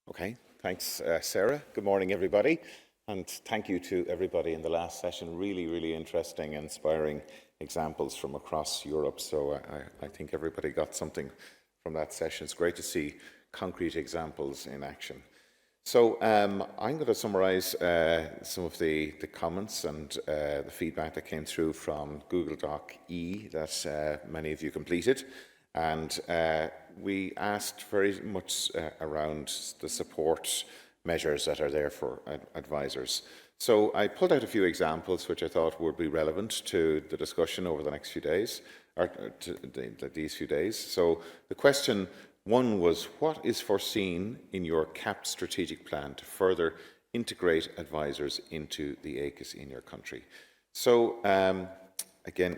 Okay, thanks, Sarah. Good morning, everybody. And thank you to everybody in the last session. Really interesting, inspiring examples from across Europe. So I think everybody got something from that session. It's great to see concrete examples in action. So I'm going to summarize some of the comments and the feedback that came through from Google Doc E that many of you completed. And we asked very much around the support measures that are there for advisors. So I pulled out a few examples which I thought would be relevant to the discussion over the next few days, or these few days. So the question one was, what is foreseen in your CAPT strategic plan to further integrate advisors into the AKIS in your country? So again,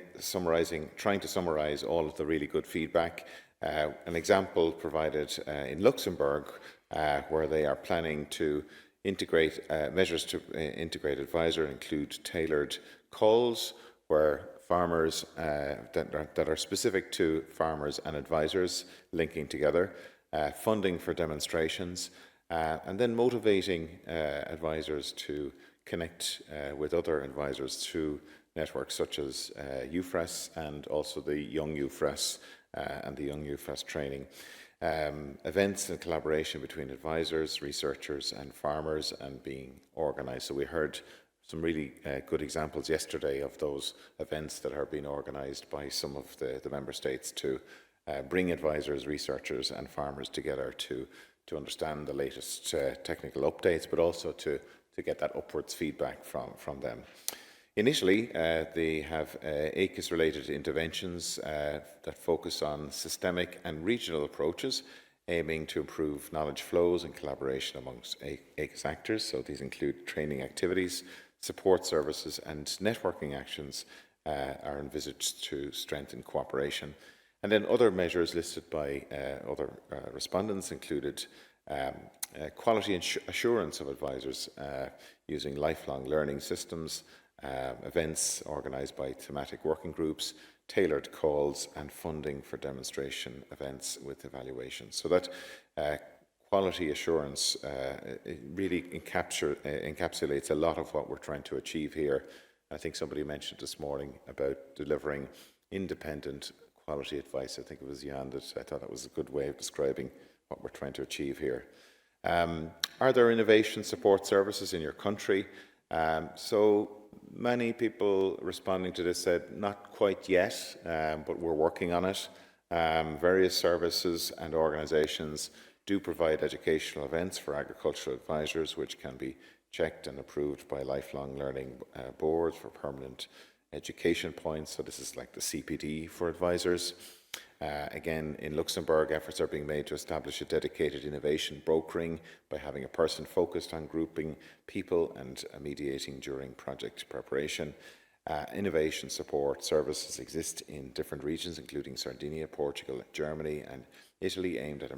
trying to summarize all of the really good feedback. An example provided in Luxembourg, where they are planning to integrate measures to integrate advisor include tailored calls where farmers that are specific to farmers and advisors linking together, funding for demonstrations, and then motivating advisors to connect with other advisors through networks such as UFRES and also the Young UFRES and the Young UFRES training. Events and collaboration between advisors, researchers and farmers and being organised. So we heard some really good examples yesterday of those events that are being organised by some of the member states to bring advisors, researchers and farmers together to understand the latest technical updates, but also to get that upwards feedback from them. Initially, they have AKIS-related interventions that focus on systemic and regional approaches, aiming to improve knowledge flows and collaboration amongst AKIS actors. So these include training activities, support services and networking actions are envisaged to strengthen cooperation. And then other measures listed by other respondents included quality assurance of advisors using lifelong learning systems, events organised by thematic working groups, tailored calls and funding for demonstration events with evaluation. So that quality assurance really encapsulates a lot of what we're trying to achieve here. I think somebody mentioned this morning about delivering independent quality advice. I think it was Jan that I thought that was a good way of describing what we're trying to achieve here. Are there innovation support services in your country? So many people responding to this said not quite yet, but we're working on it. Various services and organisations do provide educational events for agricultural advisors, which can be checked and approved by lifelong learning boards for permanent education points. So this is like the CPD for advisors. Again, in Luxembourg, efforts are being made to establish a dedicated innovation brokering by having a person focused on grouping people and mediating during project preparation. Innovation support services exist in different regions, including Sardinia, Portugal, Germany and Italy, aimed at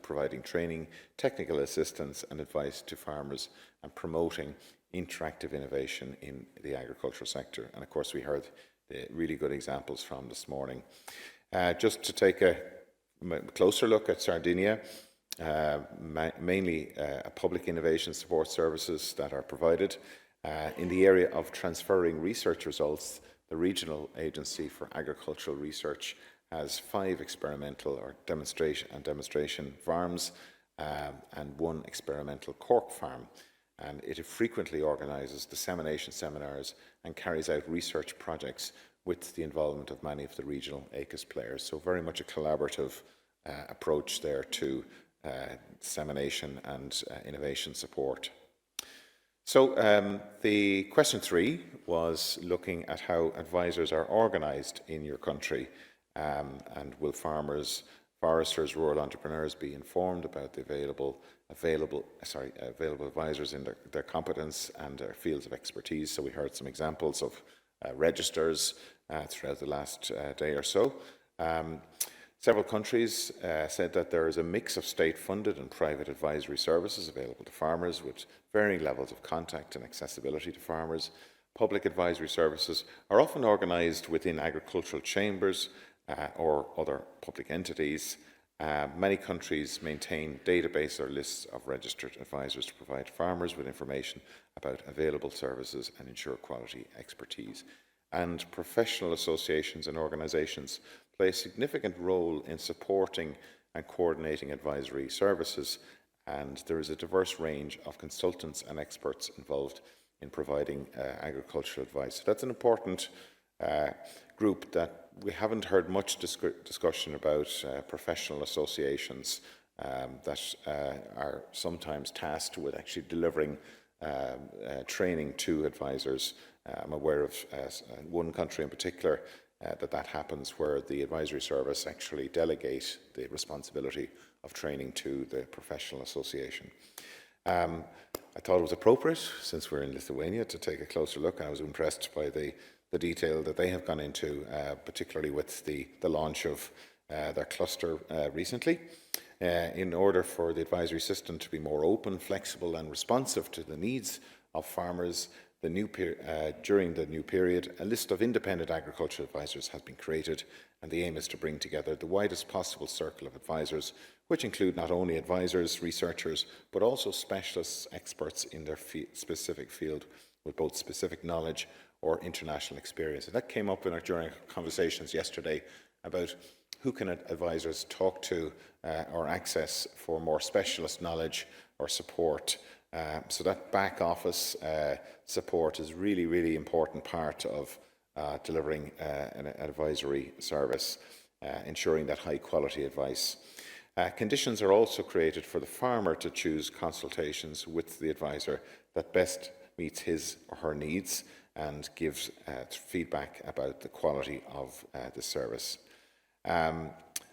providing training, technical assistance and advice to farmers and promoting interactive innovation in the agricultural sector. And of course, we heard the really good examples from this morning. Just to take a closer look at Sardinia, mainly public innovation support services that are provided. In the area of transferring research results, the Regional Agency for Agricultural Research has 5 experimental or demonstration farms and 1 experimental cork farm. And it frequently organises dissemination seminars and carries out research projects with the involvement of many of the regional AKIS players. So very much a collaborative approach there to dissemination and innovation support. So the question 3 was looking at how advisors are organised in your country, and will farmers, foresters, rural entrepreneurs be informed about the available advisors in their competence and their fields of expertise. So we heard some examples of registers throughout the last day or so. Several countries said that there is a mix of state-funded and private advisory services available to farmers with varying levels of contact and accessibility to farmers. Public advisory services are often organised within agricultural chambers or other public entities, Many countries maintain database or lists of registered advisors to provide farmers with information about available services and ensure quality expertise. And professional associations and organisations play a significant role in supporting and coordinating advisory services, and there is a diverse range of consultants and experts involved in providing agricultural advice. So that's an important group that we haven't heard much discussion about. Professional associations that are sometimes tasked with actually delivering training to advisors. I'm aware of one country in particular that happens, where the advisory service actually delegate the responsibility of training to the professional association. I thought it was appropriate, since we're in Lithuania, to take a closer look, and I was impressed by the detail that they have gone into, particularly with the launch of their cluster recently. In order for the advisory system to be more open, flexible and responsive to the needs of farmers, during the new period, a list of independent agricultural advisors has been created, and the aim is to bring together the widest possible circle of advisors, which include not only advisors, researchers, but also specialists, experts in their specific field with both specific knowledge or international experience. And that came up during our conversations yesterday about who can advisors talk to or access for more specialist knowledge or support. So that back office support is really, really important part of delivering an advisory service, ensuring that high quality advice. Conditions are also created for the farmer to choose consultations with the advisor that best meets his or her needs and gives feedback about the quality of the service. And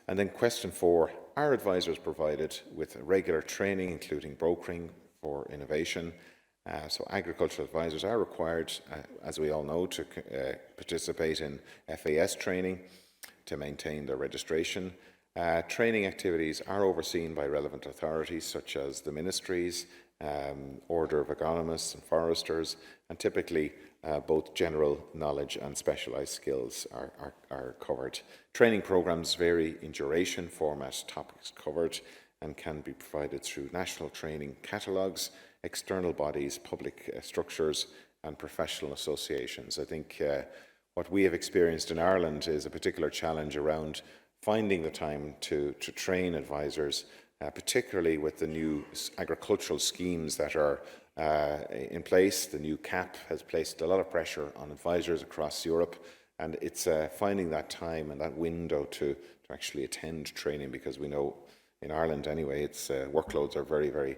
then question 4, are advisors provided with regular training, including brokering for innovation? So agricultural advisors are required, as we all know, to participate in FAS training to maintain their registration. Training activities are overseen by relevant authorities such as the ministries, Order of Agronomists and Foresters, and typically both general knowledge and specialised skills are covered. Training programmes vary in duration, format, topics covered, and can be provided through national training catalogues, external bodies, public structures and professional associations. I think what we have experienced in Ireland is a particular challenge around finding the time to train advisors, particularly with the new agricultural schemes that are in place. The new CAP has placed a lot of pressure on advisors across Europe, and it's finding that time and that window to actually attend training, because we know in Ireland anyway, its workloads are very, very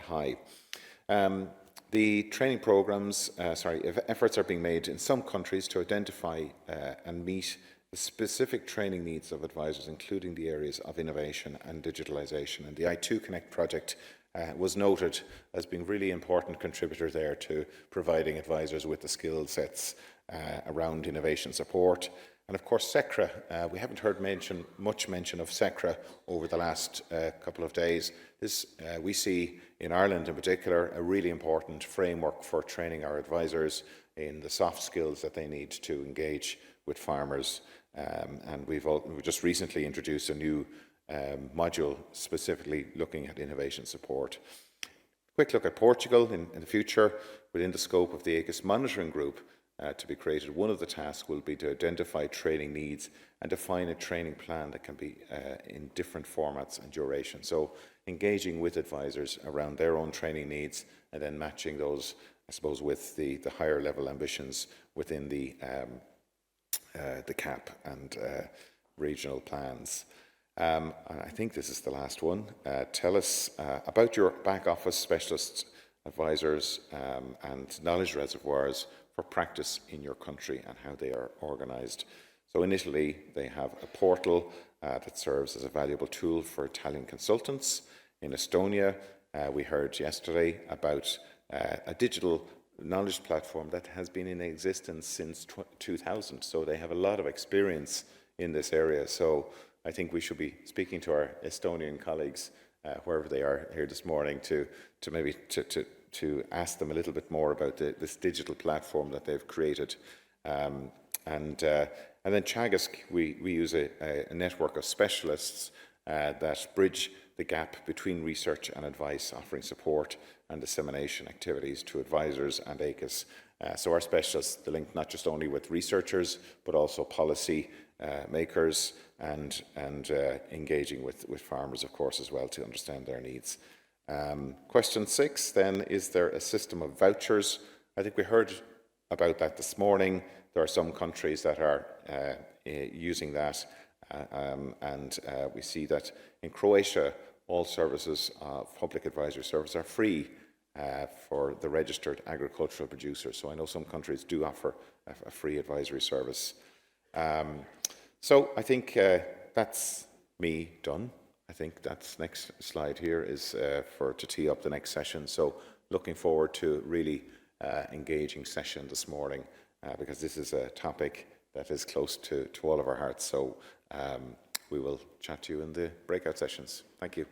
high. The training programs, efforts are being made in some countries to identify and meet the specific training needs of advisors, including the areas of innovation and digitalisation. And the I2 Connect project was noted as being a really important contributor there to providing advisors with the skill sets around innovation support. And of course, SEKAR, we haven't heard much mention of SEKAR over the last couple of days. This, we see in Ireland in particular, a really important framework for training our advisors in the soft skills that they need to engage with farmers. And we've just recently introduced a new module specifically looking at innovation support. Quick look at Portugal in the future. Within the scope of the AKIS monitoring group to be created, one of the tasks will be to identify training needs and define a training plan that can be in different formats and duration. So engaging with advisors around their own training needs and then matching those, I suppose, with the higher level ambitions within the CAP and regional plans. And I think this is the last one. Tell us about your back office specialists, advisors and knowledge reservoirs for practice in your country and how they are organised. So in Italy, they have a portal that serves as a valuable tool for Italian consultants. In Estonia, we heard yesterday about a digital knowledge platform that has been in existence since 2000. So they have a lot of experience in this area. So I think we should be speaking to our Estonian colleagues, wherever they are here this morning, to maybe ask them a little bit more about this digital platform that they've created. And then Chagas, we use a network of specialists that bridge the gap between research and advice, offering support and dissemination activities to advisors and AKIS. So our specialists, they link not just only with researchers, but also policy makers and engaging with farmers, of course, as well, to understand their needs. Question 6, then, is there a system of vouchers? I think we heard about that this morning. There are some countries that are using that, and we see that in Croatia, all services of public advisory service are free for the registered agricultural producers. So I know some countries do offer a free advisory service. So I think that's me done. I think that's next slide here is to tee up the next session. So looking forward to really engaging session this morning because this is a topic that is close to all of our hearts. So we will chat to you in the breakout sessions. Thank you.